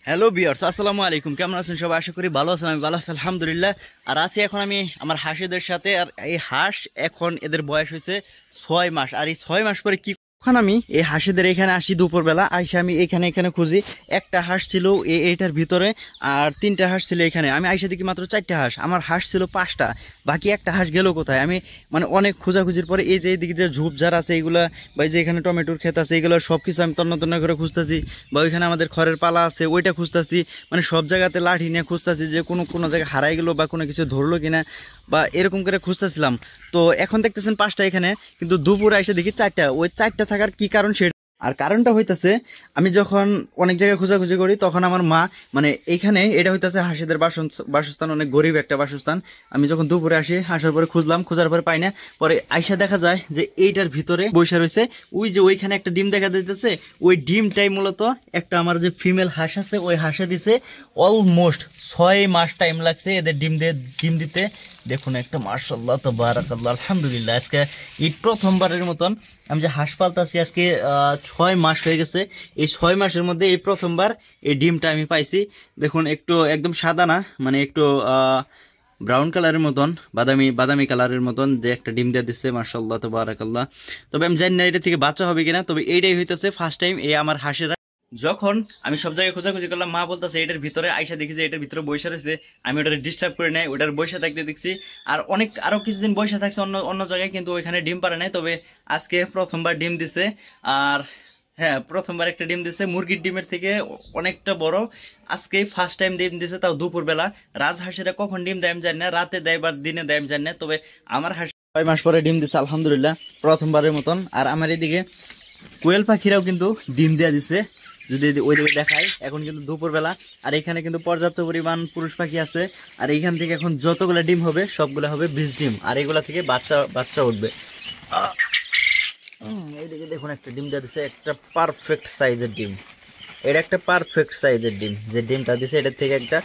Hello viewers, আসসালামু আলাইকুম। কেমন আছেন সবাই? আশা করি ভালো আছেন। আমি ভালো আছি আলহামদুলিল্লাহ। আর আছি এখন আমি আমার হাঁসেদের সাথে। আর এই হাঁস এখন এদের বয়স হয়েছে 6 মাস। আর এই 6 মাস পরে কি এখন আমি এই হাঁসেদের এখানে আসি দুপুরবেলা আইসা আমি এখানে এখানে খুঁজি। একটা হাঁস ছিল এইটার ভিতরে, আর 3টা হাঁস ছিল এখানে। আমি আইসা দেখি মাত্র 4টা হাঁস। আমার হাঁস ছিল 5টা, বাকি একটা হাঁস গেল কোথায়? আমি মানে অনেক খোঁজাখুঁজির পরে এই যে এইদিকে যে ঝোপঝাড় আছে এইগুলা, বা এই যে এখানে টমেটোর ক্ষেত আছে, এইগুলো সব কিছু আমি তন্ন তন্ন করে খুঁজতেছি। বা ওইখানে আমাদের খড়ের পালা আছে ওইটা খুঁজতেছি। মানে সব জায়গাতে লাঠি নিয়ে খুঁজতেছি যে কোনো কোনো জায়গায় হারাই গেলো বা কোনো কিছু ধরলো কিনা, বা এরকম করে খুঁজতেছিলাম। তো এখন দেখতেছেন 5টা এখানে, কিন্তু দুপুরে এসে দেখি 4টা। ওই 4টা থাকার কি কারণ সেটা, আর কারণটা হইতাছে আমি যখন অনেক জায়গায় খোঁজাখুঁজি করি তখন আমার মা মানে এইখানে এটা হইতাছে হাঁসেদের বাসস্থান, অনেক গরিব একটা বাসস্থান। আমি যখন দুপুরে আসি আসার পরে খুঁজলাম, খোঁজার পরে পাই না। পরে আইসা দেখা যায় যে এইটার ভিতরে বসে রয়েছে ওই যে ওইখানে একটা ডিম দেখা দিতেছে। ওই ডিমটাই মূলত একটা আমার যে ফিমেল হাঁস আছে ওই হাঁসে দিছে। অলমোস্ট 6 মাস টাইম লাগছে এদের ডিম দিতে। দেখুন একটা, মাশাআল্লাহ তাবারাকাল্লাহ, আলহামদুলিল্লাহ। আজকে এই প্রথমবারের মতন আমি যে হাঁস পালতাছি আজকে 6 মাস হয়ে গেছে। এই 6 মাসের মধ্যে এই প্রথমবার এই ডিমটা আমি পাইছি। দেখুন একটু একদম সাদা না, মানে একটু ব্রাউন কালারের মতন, বাদামি বাদামি কালারের মতন যে একটা ডিম দিয়ে দিচ্ছে, মাশাআল্লাহ তাবারাকাল্লাহ। তবে আমি জানি না এটা থেকে বাচ্চা হবে কিনা। তবে এইটাই হইতেছে ফার্স্ট টাইম এই আমার হাঁসের। যখন আমি সব জায়গায় খোঁজাখুঁজি করলাম, মা বলতেছে এটার ভিতরে, আইসা দেখি যে এটার ভিতরে বৈশা রয়েছে। আমি ওটার ডিস্টার্ব করে নাই, ওটার বৈশা থাকতে দেখছি। আর আরো কিছুদিন বৈশা থাকছে অন্য অন্য জায়গায়, কিন্তু ওইখানে ডিম পারে নাই। তবে আজকে প্রথমবার ডিম দিছে। আর হ্যাঁ, প্রথমবার একটা ডিম দিছে, মুরগির ডিমের থেকে অনেকটা বড়। আজকে ফার্স্ট টাইম ডিম দিছে, তাও দুপুরবেলা। রাজহাঁসেরা কখন ডিম দেয় আমি জানি না, রাতে দেয় বা দিনে দেয় আমি জানি না। তবে আমার হাঁস 6 মাস পরে ডিম দিছে আলহামদুলিল্লাহ, প্রথমবারের মতন। আর আমার এদিকে কোয়েল পাখিরাও কিন্তু ডিম দেয়া দিছে, যদি ওইদিকে দেখাই। এখন কিন্তু দুপুরবেলা, আর এখানে কিন্তু পর্যাপ্ত পরিমাণ পুরুষ পাখি আছে। আর এইখান থেকে এখন যতগুলো ডিম হবে সবগুলো হবে 20 ডিম, আর এগুলা থেকে বাচ্চা বাচ্চা উঠবে। এইদিকে দেখুন একটা ডিম দেওয়া দিছে, একটা পারফেক্ট সাইজের ডিম। এটা একটা পারফেক্ট সাইজের ডিম, যে ডিমটা দিছে এটার থেকে একটা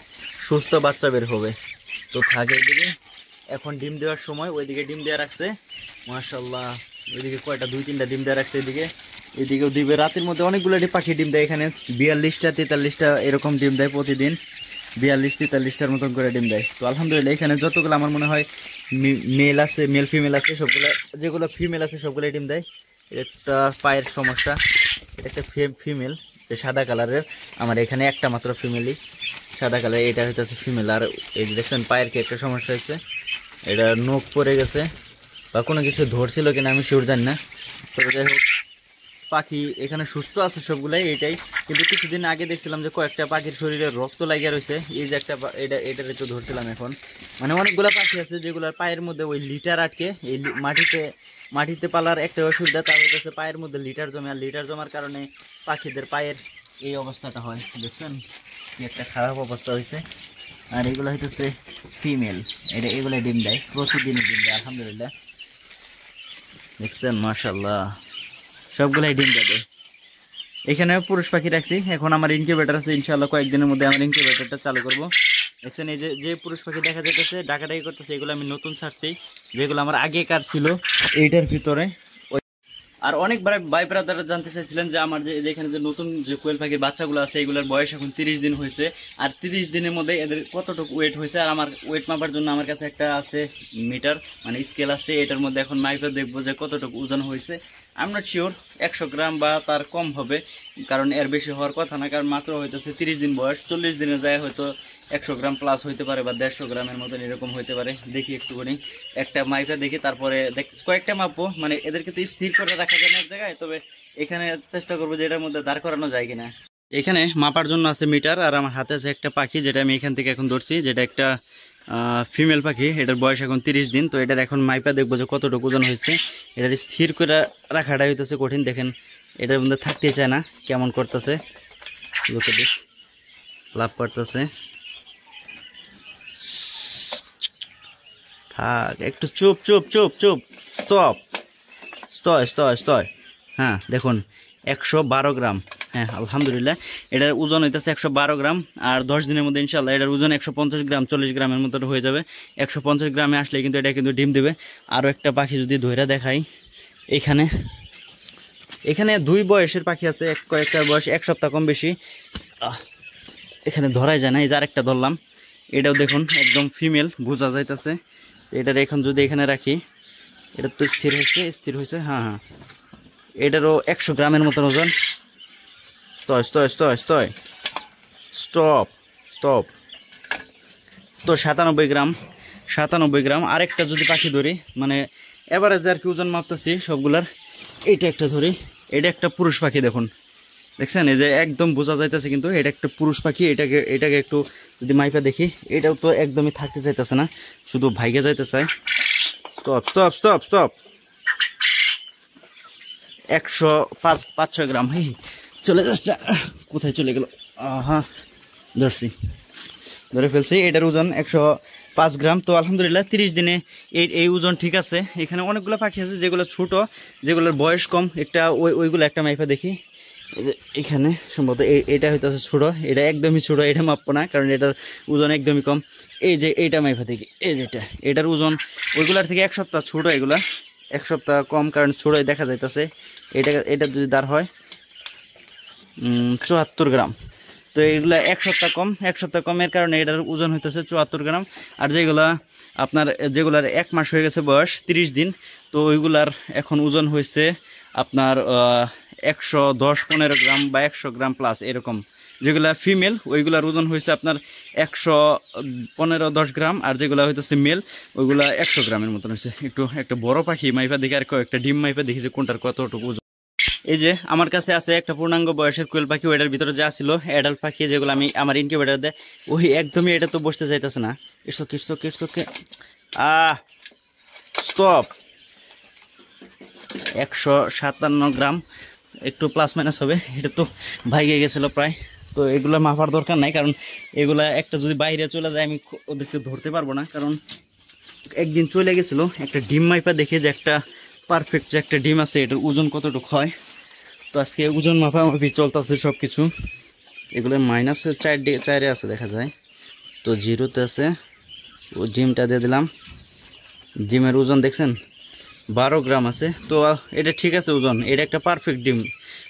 সুস্থ বাচ্চা বের হবে। তো থাকে এদিকে এখন ডিম দেওয়ার সময় ওইদিকে ডিম দেওয়া রাখছে, মাশাআল্লাহ। ওইদিকে কয়টা 2-3টা ডিম দেওয়া রাখছে এদিকে, এদিকেও দিবে। রাতের মধ্যে অনেকগুলো পাখি ডিম দেয় এখানে, 42টা 43টা এরকম ডিম দেয় প্রতিদিন। 42-43টার মতন করে ডিম দেয়। তো আলহামদুলিল্লাহ এখানে যতগুলো আমার মনে হয় মেল আছে, মেল ফিমেল আছে সবগুলো, যেগুলো ফিমেল আছে সবগুলো ডিম দেয়। একটা পায়ের সমস্যা, এটা একটা ফিমেল যে সাদা কালারের। আমার এখানে একটা মাত্র ফিমেলই সাদা কালার, এটা হইতেছে ফিমেল। আর এই যে দেখছেন পায়ের কি একটা সমস্যা হয়েছে, এটা নখ পড়ে গেছে বা কোনো কিছু ধরছিল কিনা আমি শিওর জানি না। তবে যাই হোক পাখি এখানে সুস্থ আছে সবগুলাই, এটাই। কিন্তু কিছুদিন আগে দেখছিলাম যে কয়েকটা পাখির শরীরে রক্ত লাগিয়ে রয়েছে। এই যে একটা এটার একটু ধরছিলাম এখন। মানে অনেকগুলো পাখি আছে যেগুলোর পায়ের মধ্যে ওই লিটার আটকে। এই মাটিতে পালার একটা অসুবিধা, তার হচ্ছে পায়ের মধ্যে লিটার জমে। আর লিটার জমার কারণে পাখিদের পায়ের এই অবস্থাটা হয়। দেখছেন কি একটা খারাপ অবস্থা হয়েছে। আর এগুলো হইতেছে ফিমেল, এগুলো ডিম দেয়, প্রতিদিনই ডিম দেয় আলহামদুলিল্লাহ। দেখছেন মাশাআল্লাহ, সবগুলাই ডিম দেবে। এখানে পুরুষ পাখি রাখছি। এখন আমার ইনকিউবেটর আছে, ইনশাআল্লাহ কয়েকদিনের মধ্যে আমার ইনকিউবেটরটা চালু করব। দেখছেন এই যে পুরুষ পাখি দেখা যাইতেছে ডাকাডাকি করতেছে, এগুলো আমি নতুন ছাড়ছি, যেগুলো আমার আগেকার ছিল এইটার ভিতরে। আর অনেক ভাই ব্রাদাররা জানতে চাইছিলেন যে আমার যেখানে যে নতুন যে কোয়েল পাখির বাচ্চাগুলো আছে এগুলোর বয়স এখন 30 দিন হয়েছে। আর 30 দিনের মধ্যে এদের কতটুকু ওয়েট হয়েছে। আর আমার ওয়েট মাপার জন্য আমার কাছে একটা আছে মিটার, মানে স্কেল আছে। এটার মধ্যে এখন মাইপে দেখবো যে কতটুকু ওজন হয়েছে। আই এম নট শিওর 100 গ্রাম বা তার কম হবে, কারণ এর বেশি হওয়ার কথা না। কারণ মাত্র হইতেছে 30 দিন বয়স, 40 দিনে যায় হয়তো 100 গ্রাম প্লাস হইতে পারে বা 150 গ্রামের মতন এরকম হইতে পারে। দেখি একটুখানি একটা মাইপে দেখি, তারপরে কয়েকটা মাপবো। মানে এদেরকে তো স্থির করে রাখা যায় না এক জায়গায়, তবে এখানে চেষ্টা করবো যে এটার মধ্যে দাঁড় করানো যায় কিনা। এখানে মাপার জন্য আছে মিটার, আর আমার হাতে আছে একটা পাখি যেটা আমি এখান থেকে এখন ধরছি, যেটা একটা ফিমেল পাখি। এটার বয়স এখন 30 দিন। তো এটার এখন মাইপা দেখবো যে কতটুকু ওজন হয়েছে। এটার স্থির করে রাখাটা হইতেছে কঠিন। দেখেন এটার মধ্যে থাকতে চায় না, কেমন করতেছে, লোকে দিস লাভ করতেছে। থাক একটু, চুপ চুপ চুপ চুপ, স্টপ, স্তয়। হ্যাঁ দেখুন 112 গ্রাম। হ্যাঁ আলহামদুলিল্লাহ এটার ওজন হইতেছে 112 গ্রাম। আর 10 দিনের মধ্যে ইনশাল্লাহ এটার ওজন 150 গ্রাম 40 গ্রামের মতো হয়ে যাবে। 150 গ্রামে আসলে কিন্তু এটা কিন্তু ডিম দেবে। আরও একটা পাখি যদি ধইরা দেখাই, এখানে 2 বয়সের পাখি আছে, কয়েকটার বয়স 1 সপ্তাহ কম বেশি। এখানে ধরাই যায় না। এই যে আরেকটা ধরলাম, এটাও দেখুন একদম ফিমেল বোঝা যাইতেছে। এটার এখন যদি এখানে রাখি, এটা তো স্থির হয়েছে। হ্যাঁ হ্যাঁ, এটারও 100 গ্রামের মতন ওজন। স্টপ। তো 97 গ্রাম। আরেকটা যদি পাখি ধরি, মানে এভারেজ আর কি ওজন মাপতেছি সবগুলার, এটা একটা ধরি। এটা একটা পুরুষ পাখি, দেখুন দেখছেন, এই যে একদম বোঝা যাইতেছে কিন্তু এটা একটা পুরুষ পাখি। এটাকে একটু যদি মাইপা দেখি, এটাও তো একদমই থাকতে চাইতেছে না, শুধু ভাইগে যাইতে চায়। স্টপ। 105-6 গ্রাম। চলে যাচ্ছে, কোথায় চলে গেল? হ্যাঁ, ধরে ফেলছি। এটার ওজন 105 গ্রাম। তো আলহামদুলিল্লাহ 30 দিনে এই ওজন ঠিক আছে। এখানে অনেকগুলো পাখি আছে যেগুলো ছোট, যেগুলোর বয়স কম। ওইগুলো একটা মাইপা দেখি। এখানে সম্ভবত এটা হইতেছে ছোট, এটা একদমই ছোট, এটা মাপবো না কারণ এটার ওজন একদমই কম। এই যে এইটা মাইফা দেখি, এই যেটা, এটার ওজন ওইগুলার থেকে 1 সপ্তাহ ছোট, এগুলা 1 সপ্তাহ কম কারণ ছোটই দেখা যাইতেছে। এটা যদি দাঁড় হয় 74 গ্রাম। তো এইগুলা 1 সপ্তাহ কমের কারণে এটার ওজন হইতেছে 74 গ্রাম। আর যেগুলার 1 মাস হয়ে গেছে বয়স, 30 দিন, তো ওইগুলার এখন ওজন হয়েছে আপনার 110-15 গ্রাম বা 100 গ্রাম প্লাস এরকম। যেগুলা ফিমেল ওইগুলার ওজন হয়েছে আপনার 115-10 গ্রাম, আর যেগুলা হইতেছে মেল ওইগুলা 100 গ্রামের মতন হয়েছে। একটা বড় পাখি মাইফা দেখি, আর কয়েকটা ডিম মাইফা দেখি যে কোনটার কতটুকু ওজন। এই যে আমার কাছে আছে একটা পূর্ণাঙ্গ বয়সের কোয়েল পাখি। ওইটার ভিতরে যা ছিল অ্যাডাল্ট পাখি, যেগুলো আমি আমার ইনকিউবেটার দেয়, ওই একদমই এটা তো বসতে চাইতেছে না। It's okay. স্টপ। 157 গ্রাম, একটু প্লাস মাইনাস হবে। এটা তো ভাইগে গেছিলো প্রায়। তো এগুলো মাপার দরকার নাই, কারণ এগুলা একটা যদি বাইরে চলে যায় আমি ওদেরকে ধরতে পারবো না। কারণ একদিন চলে গেছিলো, একটা ডিম মাইপা দেখে যে একটা পারফেক্ট যে একটা ডিম আছে, এটার ওজন কতটুকু হয়। তো আজকে ওজন মাপামাপি চলতেছে সব কিছু। এগুলো মাইনাসে 4 আছে দেখা যায়, তো 0-তে আছে। ও ডিমটা দিয়ে দিলাম। ডিমের ওজন দেখছেন 12 গ্রাম আছে। তো এটা ঠিক আছে ওজন, এটা একটা পারফেক্ট ডিম,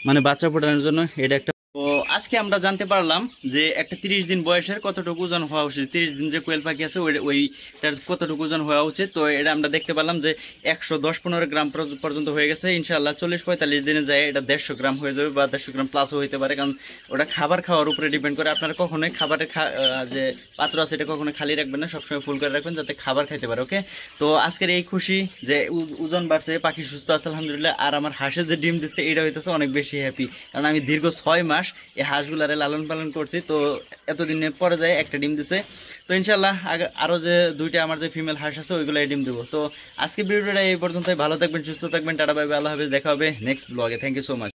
মানে বাচ্চা ফোটানোর জন্য এটা একটা। তো আজকে আমরা জানতে পারলাম যে একটা 30 দিন বয়সের কতটুকু ওজন হওয়া উচিত। 30 দিন যে কোয়েল পাখি আছে ওইটার কতটুকু ওজন হওয়া উচিত। তো এটা আমরা দেখতে পারলাম যে 110-15 গ্রাম পর্যন্ত হয়ে গেছে। ইনশাআল্লাহ 40-45 দিনে যায় এটা 150 গ্রাম হয়ে যাবে, বা 150 গ্রাম প্লাসও হইতে পারে, কারণ ওটা খাবার খাওয়ার উপরে ডিপেন্ড করে। আপনারা কখনোই খাবারের যে পাত্র আছে এটা কখনোই খালি রাখবেন না, সবসময় ফুল করে রাখবেন যাতে খাবার খাইতে পারে। ওকে, তো আজকের এই খুশি যে ওজন বাড়ছে, পাখি সুস্থ আছে আলহামদুলিল্লাহ। আর আমার হাঁসের যে ডিম দিচ্ছে এটা হইতেছে অনেক বেশি হ্যাপি, কারণ আমি দীর্ঘ 6 মাস এই হাঁসগুলারে লালন পালন করছি। তো এতদিনের পরে যায় একটা ডিম দিছে। তো ইনশাল্লাহ আরো যে 2টা আমার যে ফিমেল হাঁস আছে ওইগুলো ডিম দেবো। তো আজকে ভিডিওটা এই পর্যন্তই। ভালো থাকবেন, সুস্থ থাকবেন, টাটা বাই বাই, আল্লাহ হাফেজ। দেখা হবে নেক্সট ব্লগে। Thank you so much.